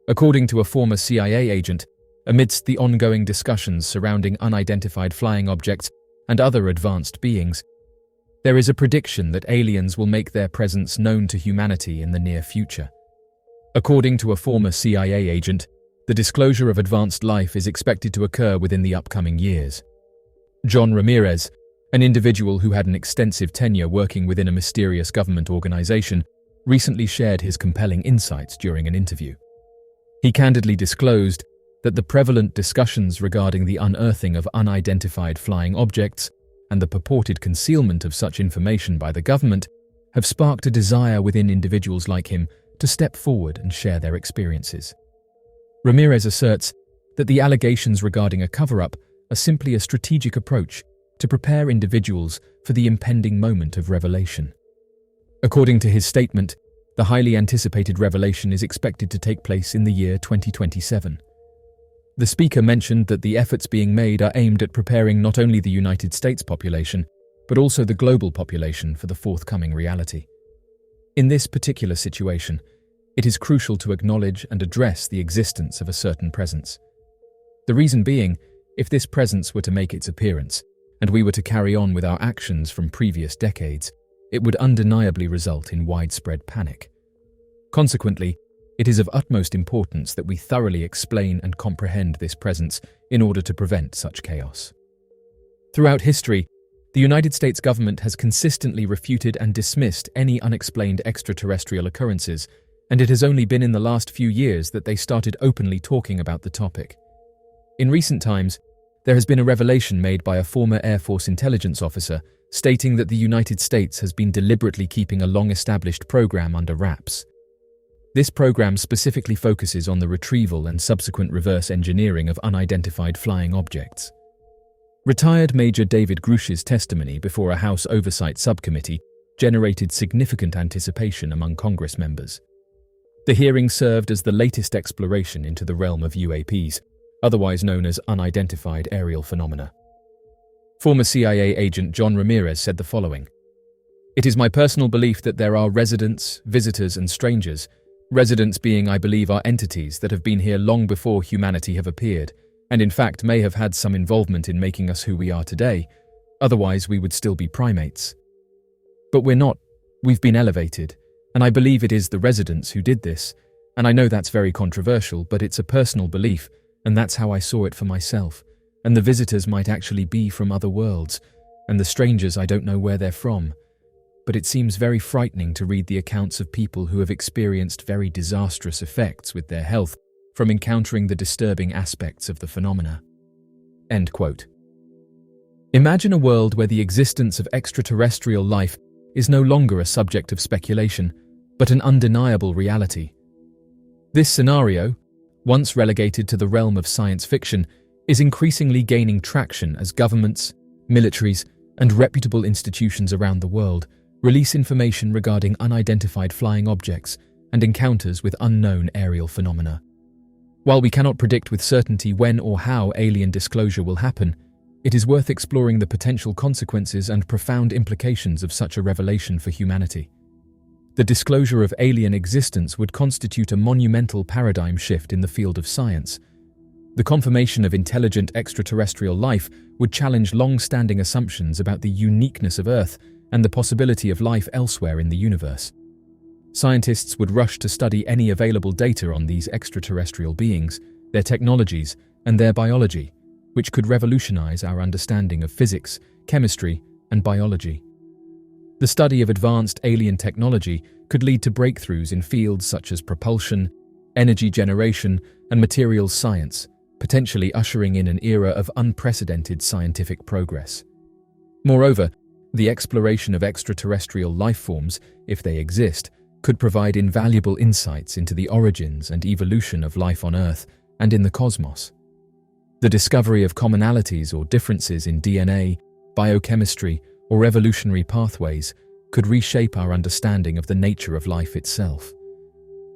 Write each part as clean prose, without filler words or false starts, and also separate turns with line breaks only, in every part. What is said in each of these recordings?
According to a former CIA agent, amidst the ongoing discussions surrounding unidentified flying objects and other advanced beings, there is a prediction that aliens will make their presence known to humanity in the near future. According to a former CIA agent, the disclosure of advanced life is expected to occur within the upcoming years. John Ramirez, an individual who had an extensive tenure working within a mysterious government organization, recently shared his compelling insights during an interview. He candidly disclosed that the prevalent discussions regarding the unearthing of unidentified flying objects and the purported concealment of such information by the government have sparked a desire within individuals like him to step forward and share their experiences. Ramirez asserts that the allegations regarding a cover-up are simply a strategic approach to prepare individuals for the impending moment of revelation. According to his statement, the highly anticipated revelation is expected to take place in the year 2027. The speaker mentioned that the efforts being made are aimed at preparing not only the United States population, but also the global population for the forthcoming reality. In this particular situation, it is crucial to acknowledge and address the existence of a certain presence. The reason being, if this presence were to make its appearance, and we were to carry on with our actions from previous decades, it would undeniably result in widespread panic. Consequently, it is of utmost importance that we thoroughly explain and comprehend this presence in order to prevent such chaos. Throughout history, the United States government has consistently refuted and dismissed any unexplained extraterrestrial occurrences, and it has only been in the last few years that they started openly talking about the topic. In recent times, there has been a revelation made by a former Air Force intelligence officer stating that the United States has been deliberately keeping a long-established program under wraps. This program specifically focuses on the retrieval and subsequent reverse engineering of unidentified flying objects. Retired Major David Grusch's testimony before a House Oversight Subcommittee generated significant anticipation among Congress members. The hearing served as the latest exploration into the realm of UAPs, otherwise known as unidentified aerial phenomena. Former CIA agent John Ramirez said the following: "It is my personal belief that there are residents, visitors, and strangers. Residents being, I believe, are entities that have been here long before humanity have appeared, and in fact may have had some involvement in making us who we are today. Otherwise, we would still be primates. But we're not. We've been elevated, and I believe it is the residents who did this. And I know that's very controversial, but it's a personal belief, and that's how I saw it for myself. And the visitors might actually be from other worlds, and the strangers, I don't know where they're from. But it seems very frightening to read the accounts of people who have experienced very disastrous effects with their health from encountering the disturbing aspects of the phenomena." End quote. Imagine a world where the existence of extraterrestrial life is no longer a subject of speculation, but an undeniable reality. This scenario, once relegated to the realm of science fiction, is increasingly gaining traction as governments, militaries, and reputable institutions around the world release information regarding unidentified flying objects and encounters with unknown aerial phenomena. While we cannot predict with certainty when or how alien disclosure will happen, it is worth exploring the potential consequences and profound implications of such a revelation for humanity. The disclosure of alien existence would constitute a monumental paradigm shift in the field of science. The confirmation of intelligent extraterrestrial life would challenge long-standing assumptions about the uniqueness of Earth and the possibility of life elsewhere in the universe. Scientists would rush to study any available data on these extraterrestrial beings, their technologies, and their biology, which could revolutionize our understanding of physics, chemistry, and biology. The study of advanced alien technology could lead to breakthroughs in fields such as propulsion, energy generation, and materials science, potentially ushering in an era of unprecedented scientific progress. Moreover, the exploration of extraterrestrial life forms, if they exist, could provide invaluable insights into the origins and evolution of life on Earth and in the cosmos. The discovery of commonalities or differences in DNA, biochemistry, or evolutionary pathways could reshape our understanding of the nature of life itself.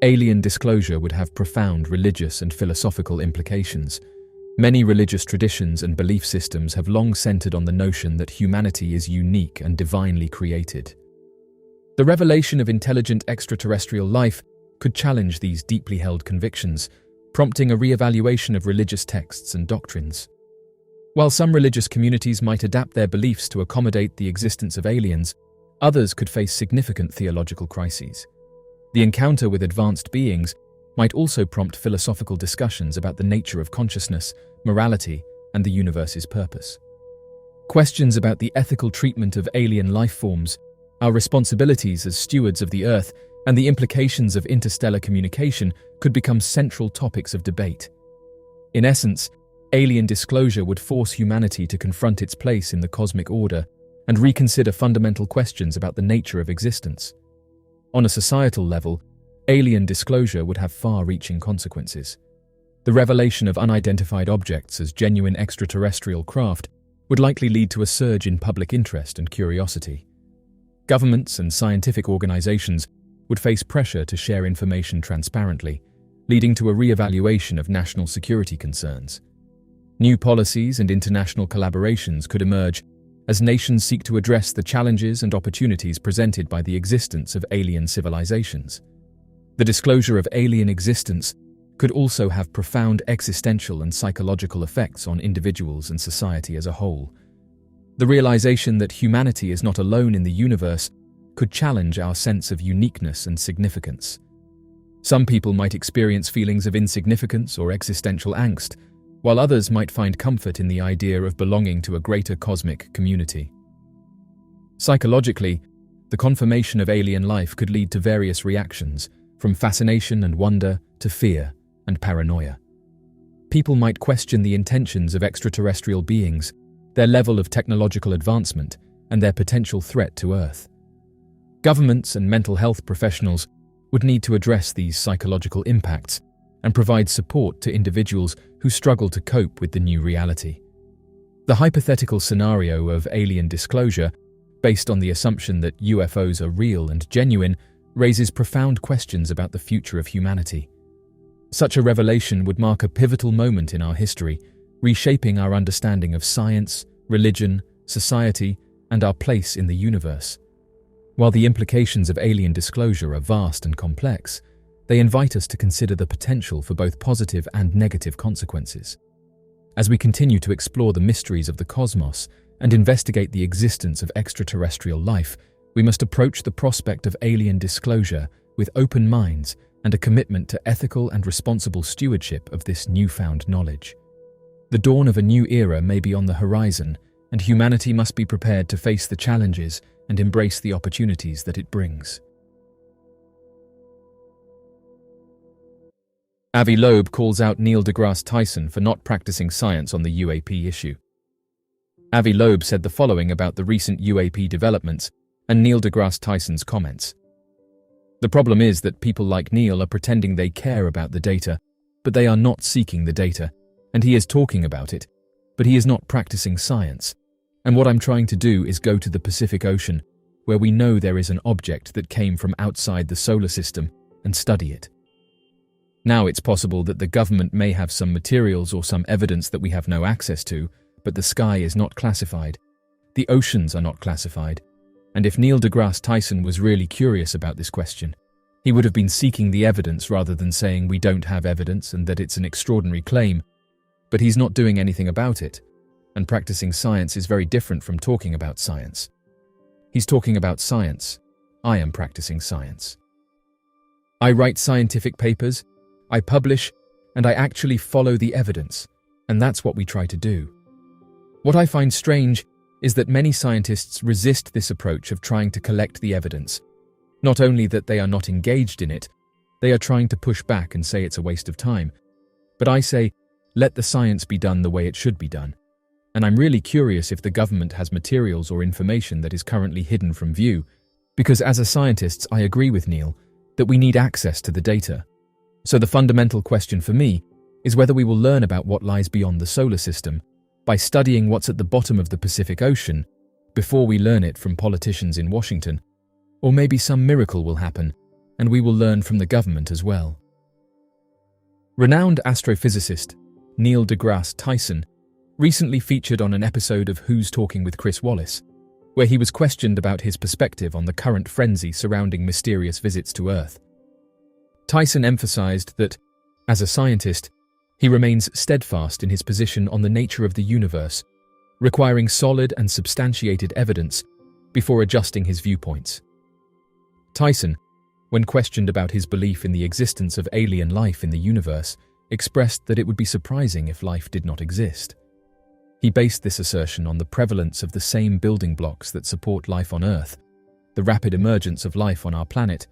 Alien disclosure would have profound religious and philosophical implications. Many religious traditions and belief systems have long centered on the notion that humanity is unique and divinely created. The revelation of intelligent extraterrestrial life could challenge these deeply held convictions, prompting a re-evaluation of religious texts and doctrines. While some religious communities might adapt their beliefs to accommodate the existence of aliens, others could face significant theological crises. The encounter with advanced beings might also prompt philosophical discussions about the nature of consciousness, morality, and the universe's purpose. Questions about the ethical treatment of alien life forms, our responsibilities as stewards of the Earth, and the implications of interstellar communication could become central topics of debate. In essence, alien disclosure would force humanity to confront its place in the cosmic order and reconsider fundamental questions about the nature of existence. On a societal level, alien disclosure would have far-reaching consequences. The revelation of unidentified objects as genuine extraterrestrial craft would likely lead to a surge in public interest and curiosity. Governments and scientific organizations would face pressure to share information transparently, leading to a re-evaluation of national security concerns. New policies and international collaborations could emerge as nations seek to address the challenges and opportunities presented by the existence of alien civilizations. The disclosure of alien existence could also have profound existential and psychological effects on individuals and society as a whole. The realization that humanity is not alone in the universe could challenge our sense of uniqueness and significance. Some people might experience feelings of insignificance or existential angst, while others might find comfort in the idea of belonging to a greater cosmic community. Psychologically, the confirmation of alien life could lead to various reactions, from fascination and wonder to fear and paranoia. People might question the intentions of extraterrestrial beings, their level of technological advancement, and their potential threat to Earth. Governments and mental health professionals would need to address these psychological impacts and provide support to individuals who struggle to cope with the new reality. The hypothetical scenario of alien disclosure, based on the assumption that UFOs are real and genuine, raises profound questions about the future of humanity. Such a revelation would mark a pivotal moment in our history, reshaping our understanding of science, religion, society, and our place in the universe. While the implications of alien disclosure are vast and complex, they invite us to consider the potential for both positive and negative consequences. As we continue to explore the mysteries of the cosmos and investigate the existence of extraterrestrial life, we must approach the prospect of alien disclosure with open minds and a commitment to ethical and responsible stewardship of this newfound knowledge. The dawn of a new era may be on the horizon, and humanity must be prepared to face the challenges and embrace the opportunities that it brings. Avi Loeb calls out Neil deGrasse Tyson for not practicing science on the UAP issue. Avi Loeb said the following about the recent UAP developments and Neil deGrasse Tyson's comments. The problem is that people like Neil are pretending they care about the data, but they are not seeking the data, and he is talking about it, but he is not practicing science. And what I'm trying to do is go to the Pacific Ocean, where we know there is an object that came from outside the solar system, and study it. Now it's possible that the government may have some materials or some evidence that we have no access to, but the sky is not classified. The oceans are not classified. And if Neil deGrasse Tyson was really curious about this question, he would have been seeking the evidence rather than saying we don't have evidence and that it's an extraordinary claim. But he's not doing anything about it. And practicing science is very different from talking about science. He's talking about science. I am practicing science. I write scientific papers, I publish, and I actually follow the evidence, and that's what we try to do. What I find strange is that many scientists resist this approach of trying to collect the evidence. Not only that they are not engaged in it, they are trying to push back and say it's a waste of time. But I say, let the science be done the way it should be done. And I'm really curious if the government has materials or information that is currently hidden from view, because as a scientist, I agree with Neil that we need access to the data. So the fundamental question for me is whether we will learn about what lies beyond the solar system by studying what's at the bottom of the Pacific Ocean before we learn it from politicians in Washington, or maybe some miracle will happen and we will learn from the government as well. Renowned astrophysicist Neil deGrasse Tyson recently featured on an episode of Who's Talking with Chris Wallace, where he was questioned about his perspective on the current frenzy surrounding mysterious visits to Earth. Tyson emphasized that, as a scientist, he remains steadfast in his position on the nature of the universe, requiring solid and substantiated evidence before adjusting his viewpoints. Tyson, when questioned about his belief in the existence of alien life in the universe, expressed that it would be surprising if life did not exist. He based this assertion on the prevalence of the same building blocks that support life on Earth, the rapid emergence of life on our planet,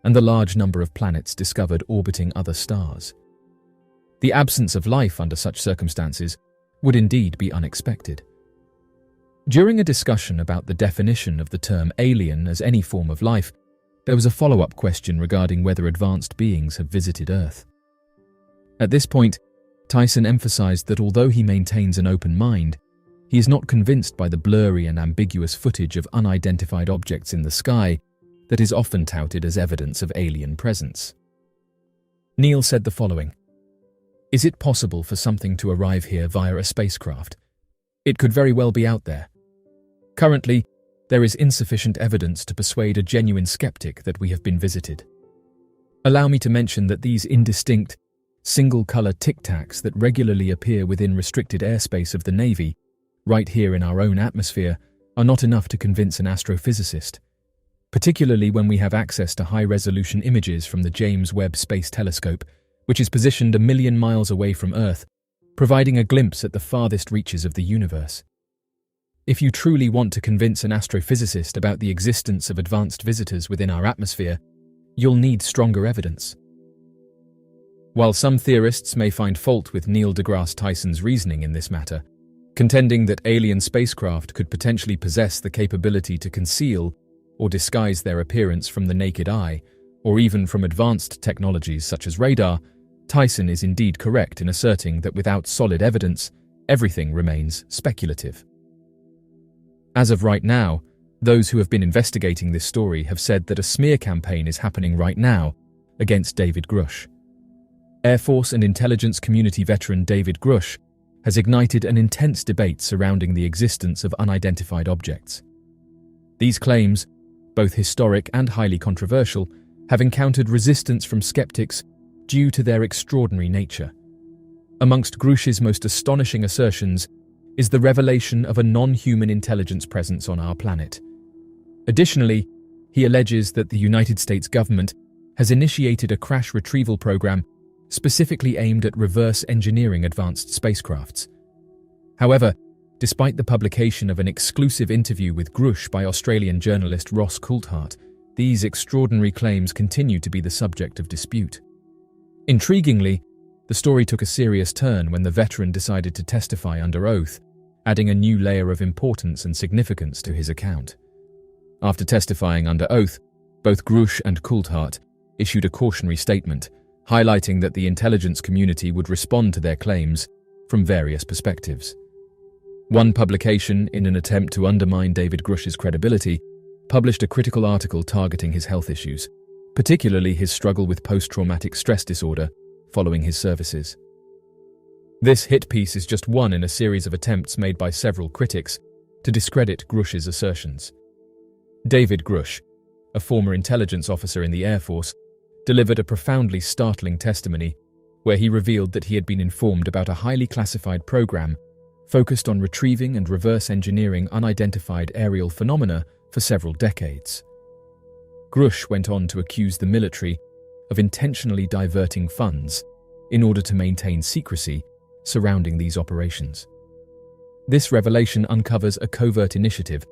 and the large number of planets discovered orbiting other stars. The absence of life under such circumstances would indeed be unexpected. During a discussion about the definition of the term alien as any form of life, there was a follow-up question regarding whether advanced beings have visited Earth. At this point, Tyson emphasized that although he maintains an open mind, he is not convinced by the blurry and ambiguous footage of unidentified objects in the sky that is often touted as evidence of alien presence. Neil said the following: "Is it possible for something to arrive here via a spacecraft? It could very well be out there. Currently, there is insufficient evidence to persuade a genuine skeptic that we have been visited. Allow me to mention that these indistinct, single-color tic-tacs that regularly appear within restricted airspace of the Navy, right here in our own atmosphere, are not enough to convince an astrophysicist, particularly when we have access to high-resolution images from the James Webb Space Telescope, which is positioned 1 million miles away from Earth, providing a glimpse at the farthest reaches of the universe. If you truly want to convince an astrophysicist about the existence of advanced visitors within our atmosphere, you'll need stronger evidence." While some theorists may find fault with Neil deGrasse Tyson's reasoning in this matter, contending that alien spacecraft could potentially possess the capability to conceal or disguise their appearance from the naked eye, or even from advanced technologies such as radar, Tyson is indeed correct in asserting that without solid evidence, everything remains speculative. As of right now, those who have been investigating this story have said that a smear campaign is happening right now against David Grusch. Air Force and intelligence community veteran David Grusch has ignited an intense debate surrounding the existence of unidentified objects. These claims, both historic and highly controversial, have encountered resistance from skeptics due to their extraordinary nature. Amongst Grusch's most astonishing assertions is the revelation of a non-human intelligence presence on our planet. Additionally, he alleges that the United States government has initiated a crash retrieval program specifically aimed at reverse engineering advanced spacecrafts. However, despite the publication of an exclusive interview with Grusch by Australian journalist Ross Coulthart, these extraordinary claims continue to be the subject of dispute. Intriguingly, the story took a serious turn when the veteran decided to testify under oath, adding a new layer of importance and significance to his account. After testifying under oath, both Grusch and Coulthart issued a cautionary statement, highlighting that the intelligence community would respond to their claims from various perspectives. One publication, in an attempt to undermine David Grusch's credibility, published a critical article targeting his health issues, particularly his struggle with post-traumatic stress disorder following his services. This hit piece is just one in a series of attempts made by several critics to discredit Grusch's assertions. David Grusch, a former intelligence officer in the Air Force, delivered a profoundly startling testimony where he revealed that he had been informed about a highly classified program focused on retrieving and reverse engineering unidentified aerial phenomena for several decades. Grusch went on to accuse the military of intentionally diverting funds in order to maintain secrecy surrounding these operations. This revelation uncovers a covert initiative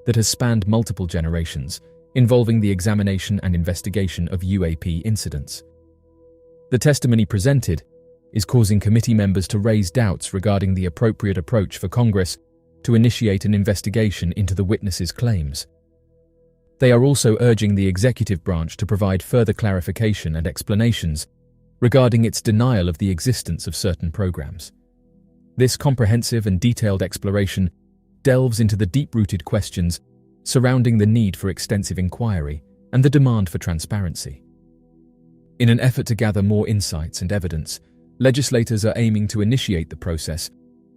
that has spanned multiple generations, involving the examination and investigation of UAP incidents. The testimony presented is causing committee members to raise doubts regarding the appropriate approach for Congress to initiate an investigation into the witnesses' claims. They are also urging the executive branch to provide further clarification and explanations regarding its denial of the existence of certain programs. This comprehensive and detailed exploration delves into the deep-rooted questions surrounding the need for extensive inquiry and the demand for transparency. In an effort to gather more insights and evidence, legislators are aiming to initiate the process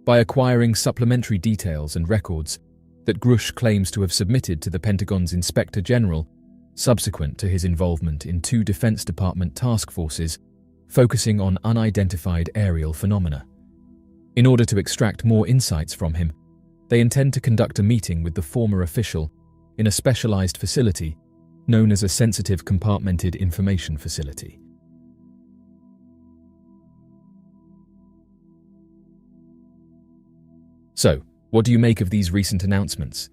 by acquiring supplementary details and records that Grusch claims to have submitted to the Pentagon's Inspector General subsequent to his involvement in 2 Defense Department task forces focusing on unidentified aerial phenomena. In order to extract more insights from him, they intend to conduct a meeting with the former official in a specialized facility known as a sensitive compartmented information facility. So, what do you make of these recent announcements?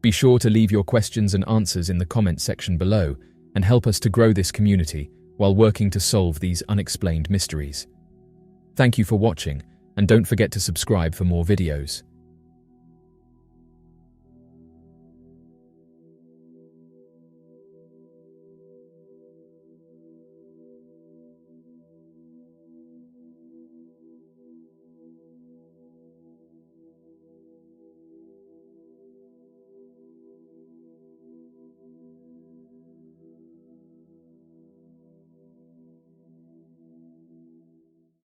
Be sure to leave your questions and answers in the comment section below and help us to grow this community while working to solve these unexplained mysteries. Thank you for watching, and don't forget to subscribe for more videos.